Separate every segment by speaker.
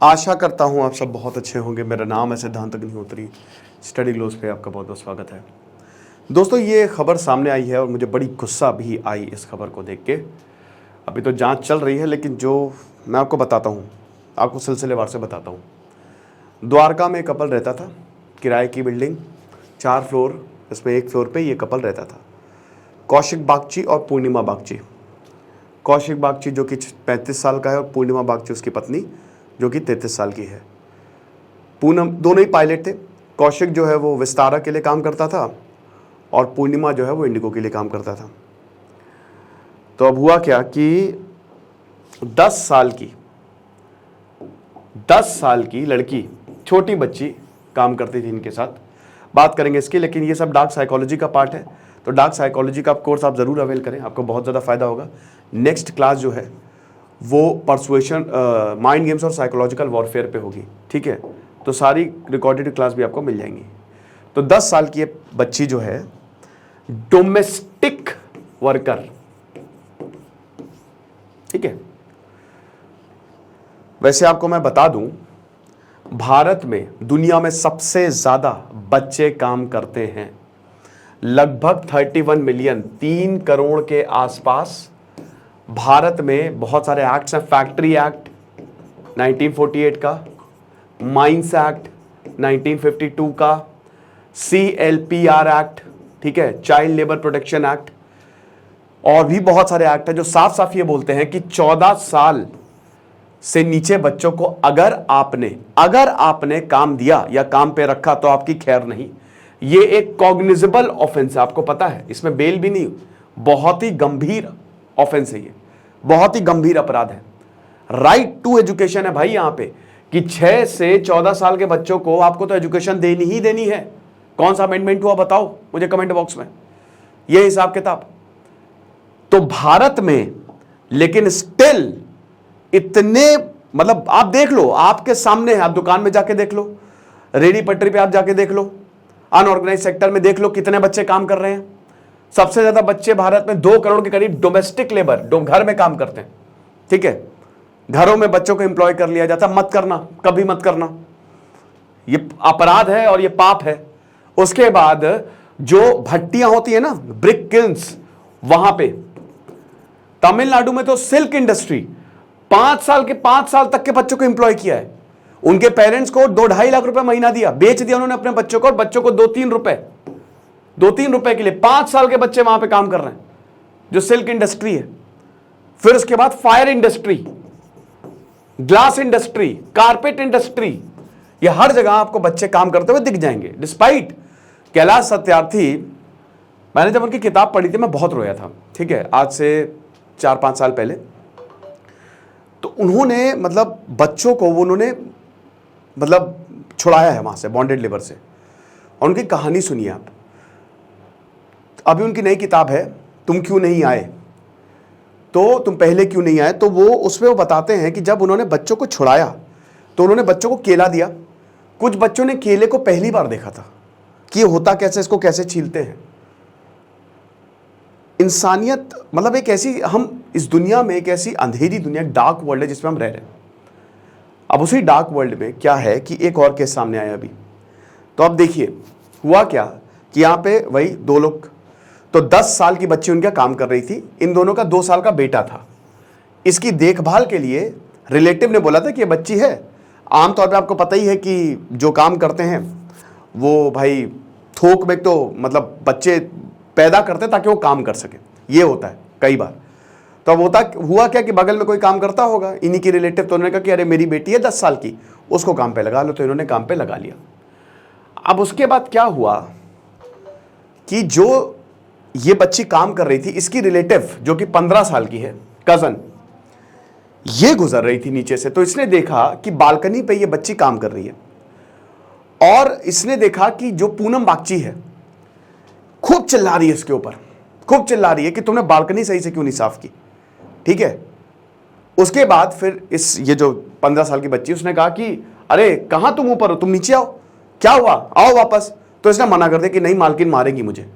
Speaker 1: आशा करता हूँ आप सब बहुत अच्छे होंगे। मेरा नाम है सिद्धांत अग्निहोत्री। स्टडी ग्लोस पे आपका बहुत बहुत स्वागत है। दोस्तों, ये खबर सामने आई है और मुझे बड़ी गुस्सा भी आई इस खबर को देख के। अभी तो जांच चल रही है, लेकिन जो मैं आपको बताता हूँ, आपको सिलसिलेवार से बताता हूँ। द्वारका में कपल रहता था, किराए की बिल्डिंग, 4 फ्लोर, इसमें 1 फ्लोर पे ये कपल रहता था, कौशिक बागची और पूर्णिमा बागची। कौशिक बागची जो कि 35 साल का है और पूर्णिमा बागची उसकी पत्नी जो कि 33 साल की है। पूनम दोनों ही पायलट थे। कौशिक जो है वो विस्तारा के लिए काम करता था और पूर्णिमा जो है वो इंडिगो के लिए काम करता था। तो अब हुआ क्या कि 10 साल की लड़की, छोटी बच्ची काम करती थी इनके साथ। बात करेंगे इसकी, लेकिन ये सब डार्क साइकोलॉजी का पार्ट है, तो डार्क साइकोलॉजी का कोर्स आप ज़रूर अवेल करें, आपको बहुत ज़्यादा फायदा होगा। नेक्स्ट क्लास जो है वो परसुएशन, माइंड गेम्स और साइकोलॉजिकल वॉरफेयर पे होगी, ठीक है। तो सारी रिकॉर्डेड क्लास भी आपको मिल जाएंगी। तो 10 साल की ये बच्ची जो है डोमेस्टिक वर्कर, ठीक है। वैसे आपको मैं बता दूं, भारत में दुनिया में सबसे ज्यादा बच्चे काम करते हैं, लगभग 31 मिलियन, 3 करोड़ के आसपास। भारत में बहुत सारे एक्ट्स हैं। फैक्ट्री एक्ट 1948 का, माइंस एक्ट 1952 का, CLPR एक्ट, ठीक है, चाइल्ड लेबर प्रोटेक्शन एक्ट, और भी बहुत सारे एक्ट हैं जो साफ साफ ये बोलते हैं कि 14 साल से नीचे बच्चों को अगर आपने काम दिया या काम पे रखा तो आपकी खैर नहीं। ये एक कॉग्निजेबल ऑफेंस है, आपको पता है, इसमें बेल भी नहीं। बहुत ही गंभीर ऑफेंस है, ये बहुत ही गंभीर अपराध है। राइट टू एजुकेशन है भाई यहां पे, कि 6 से 14 साल के बच्चों को आपको तो एजुकेशन देनी ही देनी है। कौन सा अमेंडमेंट हुआ बताओ मुझे कमेंट बॉक्स में, ये हिसाब किताब। तो भारत में लेकिन स्टिल इतने, मतलब आप देख लो, आपके सामने है, आप दुकान में जाके देख लो, रेडी पटरी पे आप जाके देख लो, अनऑर्गेनाइज सेक्टर में देख लो कितने बच्चे काम कर रहे हैं। सबसे ज्यादा बच्चे भारत में 2 करोड़ के करीब डोमेस्टिक लेबर, घर में काम करते हैं, ठीक है। घरों में बच्चों को एम्प्लॉय कर लिया जाता। मत करना, कभी मत करना, ये अपराध है और ये पाप है। उसके बाद जो भट्टियां होती है ना, ब्रिक किल्न्स, वहां पे तमिलनाडु में तो सिल्क इंडस्ट्री 5 साल तक के बच्चों को एम्प्लॉय किया है। उनके पेरेंट्स को 2-2.5 लाख रुपए महीना दिया, बेच दिया उन्होंने अपने बच्चों को, और बच्चों को 2-3 रुपए के लिए 5 साल के बच्चे वहां पे काम कर रहे हैं, जो सिल्क इंडस्ट्री है। फिर उसके बाद fire industry, glass industry, carpet industry, ये हर जगह आपको बच्चे काम करते हुए दिख जाएंगे। डिस्पाइट कैलाश सत्यार्थी, मैंने जब उनकी किताब पढ़ी थी मैं बहुत रोया था, ठीक है, आज से 4-5 साल पहले। तो उन्होंने मतलब बच्चों को उन्होंने मतलब छुड़ाया है वहां से, बॉन्डेड लेबर से, और उनकी कहानी सुनिए आप। अभी उनकी नई किताब है, तुम क्यों नहीं आए, तो तुम पहले क्यों नहीं आए। तो वो उसमें वो बताते हैं कि जब उन्होंने बच्चों को छुड़ाया तो उन्होंने बच्चों को केला दिया। कुछ बच्चों ने केले को पहली बार देखा था कि ये होता कैसे, इसको कैसे छीलते हैं। इंसानियत मतलब एक ऐसी, हम इस दुनिया में एक ऐसी अंधेरी दुनिया, डार्क वर्ल्ड है जिसमें हम रह रहे हैं। अब उसी डार्क वर्ल्ड में क्या है कि एक और केस सामने आया अभी। तो अब देखिए हुआ क्या कि यहाँ पे वही 2 लोग, तो 10 साल की बच्ची उनका काम कर रही थी। इन दोनों का 2 साल का बेटा था। इसकी देखभाल के लिए रिलेटिव ने बोला था कि ये बच्ची है। आमतौर पे आपको पता ही है कि जो काम करते हैं वो भाई थोक में तो मतलब बच्चे पैदा करते ताकि वो काम कर सके, ये होता है कई बार। तो अब हुआ क्या कि बगल में कोई काम करता होगा, इन्हीं की रिलेटिव, तो उन्होंने कहा कि अरे मेरी बेटी है 10 साल की, उसको काम पे लगा लो। तो इन्होंने काम पे लगा लिया। अब उसके बाद क्या हुआ कि जो ये बच्ची काम कर रही थी, इसकी रिलेटिव जो कि 15 साल की है, कजन, ये गुजर रही थी नीचे से। तो इसने देखा कि बालकनी पे ये बच्ची काम कर रही है, और इसने देखा कि जो पूनम बागची है खूब चिल्ला रही है इसके ऊपर, खूब चिल्ला रही है कि तुमने बालकनी सही से क्यों नहीं साफ की, ठीक है। उसके बाद फिर ये जो 15 साल की बच्ची, उसने कहा कि अरे कहां तुम ऊपर हो, तुम नीचे आओ, क्या हुआ, आओ वापस। तो इसने मना कर दिया कि नहीं, मालकिन मारेगी मुझे।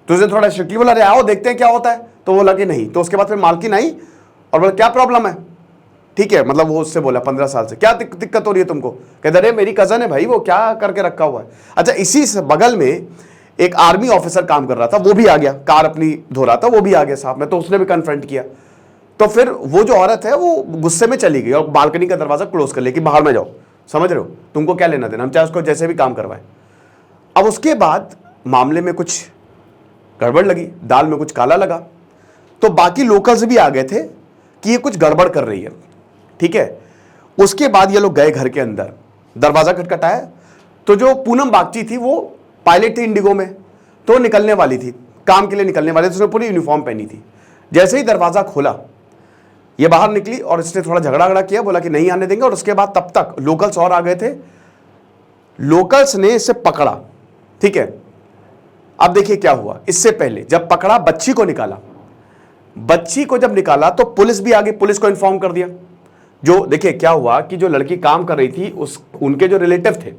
Speaker 1: तो उसने थोड़ा स्ट्रिक्टली बोला, अरे आओ देखते हैं क्या होता है। तो वो लगे नहीं। तो उसके बाद फिर मालकिन आई और बोला क्या प्रॉब्लम है, ठीक है, मतलब वो उससे बोला 15 साल से, क्या दिक्कत हो रही है तुमको? कहते अरे मेरी कजन है भाई, वो क्या करके रखा हुआ है। अच्छा, इसी से बगल में एक आर्मी ऑफिसर काम कर रहा था, वो भी आ गया, कार अपनी धो रहा था, वो भी आ गया साथ में, तो उसने भी कन्फ्रंट किया। तो फिर वो जो औरत है वो गुस्से में चली गई और बालकनी का दरवाजा क्लोज कर लिया कि बाहर में जाओ, समझ रहे हो, तुमको क्या लेना देना, हम चाहे उसको जैसे भी काम करवाएं। अब उसके बाद मामले में कुछ गड़बड़ लगी, दाल में कुछ काला लगा, तो बाकी लोकल्स भी आ गए थे कि ये कुछ गड़बड़ कर रही है, ठीक है। उसके बाद ये लोग गए घर के अंदर, दरवाजा खटखटाया, तो जो पूनम बागची थी वो पायलट थी इंडिगो में, तो निकलने वाली थी, काम के लिए निकलने वाली थी, उसने पूरी यूनिफॉर्म पहनी थी। जैसे ही दरवाजा खोला, ये बाहर निकली और इसने थोड़ा झगड़ा किया, बोला कि नहीं आने देंगे, और उसके बाद तब तक लोकल्स और आ गए थे, लोकल्स ने इसे पकड़ा, ठीक है। अब देखिए क्या हुआ, इससे पहले जब पकड़ा, बच्ची को निकाला, बच्ची को जब निकाला तो पुलिस भी आ गई, पुलिस को इन्फॉर्म कर दिया। जो देखिए क्या हुआ कि जो लड़की काम कर रही थी, उनके जो रिलेटिव थे,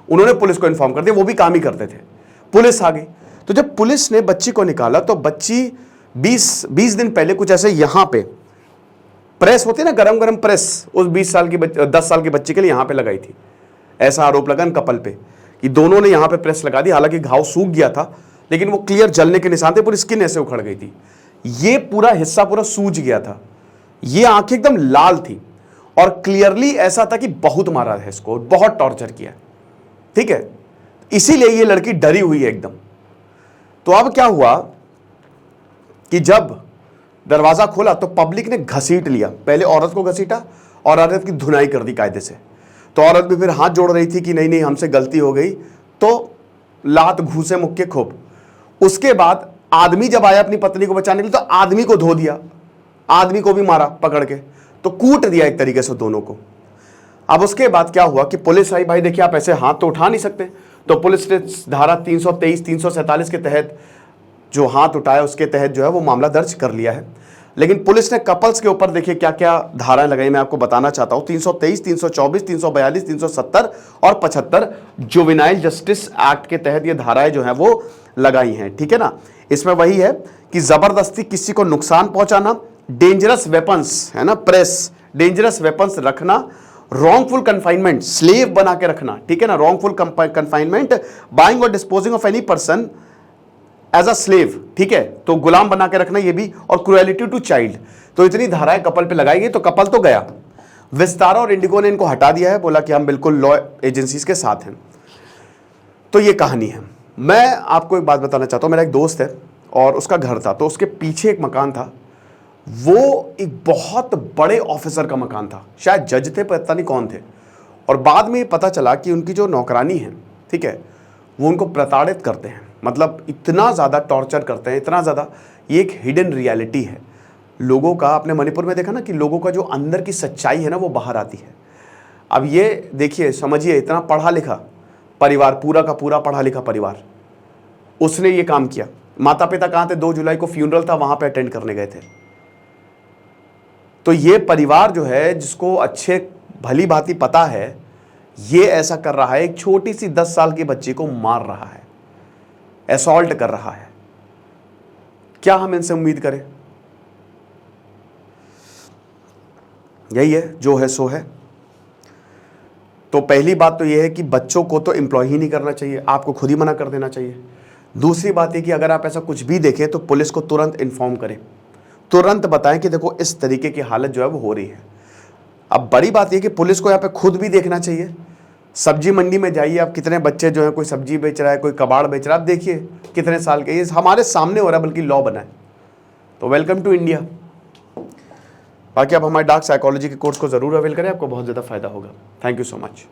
Speaker 1: उन्होंने पुलिस को इन्फॉर्म कर दिया, वो भी काम ही करते थे, पुलिस आ गई। तो जब पुलिस ने बच्ची को निकाला तो बच्ची 20 दिन पहले कुछ ऐसे यहां पे प्रेस होती है ना, गरम गरम प्रेस, उस 10 साल की बच्ची के लिए यहां पे लगाई थी। ऐसा आरोप लगा इन कपल पे कि दोनों ने यहां पे प्रेस लगा दी, हालांकि घाव सूख गया था लेकिन वो क्लियर जलने के निशान थे, पूरी स्किन ऐसे उखड़ गई थी, ये पूरा हिस्सा पूरा सूज गया था, ये आंखें एकदम लाल थी, और क्लियरली ऐसा था कि बहुत मारा है इसको, बहुत टॉर्चर किया, ठीक है। इसीलिए ये लड़की डरी हुई है एकदम। तो अब क्या हुआ कि जब दरवाजा खोला तो पब्लिक ने घसीट लिया, पहले औरत को घसीटा और औरत की धुनाई कर दी कायदे से। तो औरत भी फिर हाथ जोड़ रही थी कि नहीं नहीं हमसे गलती हो गई, तो लात घूसे मुक्के खूब। उसके बाद आदमी जब आया अपनी पत्नी को बचाने के लिए, तो आदमी को धो दिया, आदमी को भी मारा पकड़ के, तो कूट दिया एक तरीके से दोनों को। अब उसके बाद क्या हुआ कि पुलिस आई, भाई देखिए आप ऐसे हाथ तो उठा नहीं सकते, तो पुलिस ने धारा 323 347 के तहत जो हाथ उठाया उसके तहत जो है वो मामला दर्ज कर लिया है। लेकिन पुलिस ने कपल्स के ऊपर देखिए क्या क्या धाराएं लगाई, मैं आपको बताना चाहता हूं। 323 324 342 370 और 75 जुवेनाइल जस्टिस एक्ट के तहत ये धाराएं जो है वो लगाई हैं, ठीक है ना। इसमें वही है कि जबरदस्ती किसी को नुकसान पहुंचाना, डेंजरस वेपन्स है ना, प्रेस, डेंजरस वेपन्स रखना, रॉन्गफुल कंफाइनमेंट, स्लेव बना के रखना, ठीक है ना, रॉन्गफुल कंफाइनमेंट, बाइंग और disposing of any person as a slave, ठीक है, तो गुलाम बना के रखना ये भी, और क्रुएलिटी टू चाइल्ड। तो इतनी धाराएं कपल पे लगाई गई, तो कपल तो गया, विस्तारा और इंडिगो ने इनको हटा दिया है, बोला कि हम बिल्कुल लॉ एजेंसीज के साथ हैं। तो ये कहानी है। मैं आपको एक बात बताना चाहता हूं, मेरा एक दोस्त है और उसका घर था, तो उसके पीछे एक मकान था, वो एक बहुत बड़े ऑफिसर का मकान था, शायद जज थे, पता नहीं कौन थे। और बाद में पता चला कि उनकी जो नौकरानी है, ठीक है, वो उनको प्रताड़ित करते हैं, मतलब इतना ज़्यादा टॉर्चर करते हैं, इतना ज़्यादा। ये एक हिडन रियलिटी है लोगों का। आपने मणिपुर में देखा ना कि लोगों का जो अंदर की सच्चाई है ना वो बाहर आती है। अब ये देखिए, समझिए, इतना पढ़ा लिखा परिवार, पूरा का पूरा पढ़ा लिखा परिवार, उसने ये काम किया। माता पिता कहाँ थे? 2 जुलाई को फ्यूनरल था, वहां पे अटेंड करने गए थे। तो ये परिवार जो है, जिसको अच्छे भली भांति पता है, ये ऐसा कर रहा है, एक छोटी सी 10 साल की बच्ची को मार रहा है, असॉल्ट कर रहा है। क्या हम इनसे उम्मीद करें? यही है, जो है सो है। तो पहली बात तो यह है कि बच्चों को तो एम्प्लॉय ही नहीं करना चाहिए, आपको खुद ही मना कर देना चाहिए। दूसरी बात यह कि अगर आप ऐसा कुछ भी देखें तो पुलिस को तुरंत इन्फॉर्म करें, तुरंत बताएं कि देखो इस तरीके की हालत जो है वो हो रही है। अब बड़ी बात यह कि पुलिस को यहाँ पे खुद भी देखना चाहिए। सब्जी मंडी में जाइए आप, कितने बच्चे जो है, कोई सब्जी बेच रहा है, कोई कबाड़ बेच रहा है, आप देखिए कितने साल के, ये हमारे सामने हो रहा है, बल्कि लॉ बना है। तो वेलकम टू इंडिया। बाकी आप हमारे डार्क साइकोलॉजी के कोर्स को जरूर अवेल करें, आपको बहुत ज़्यादा फायदा होगा। Thank you so much.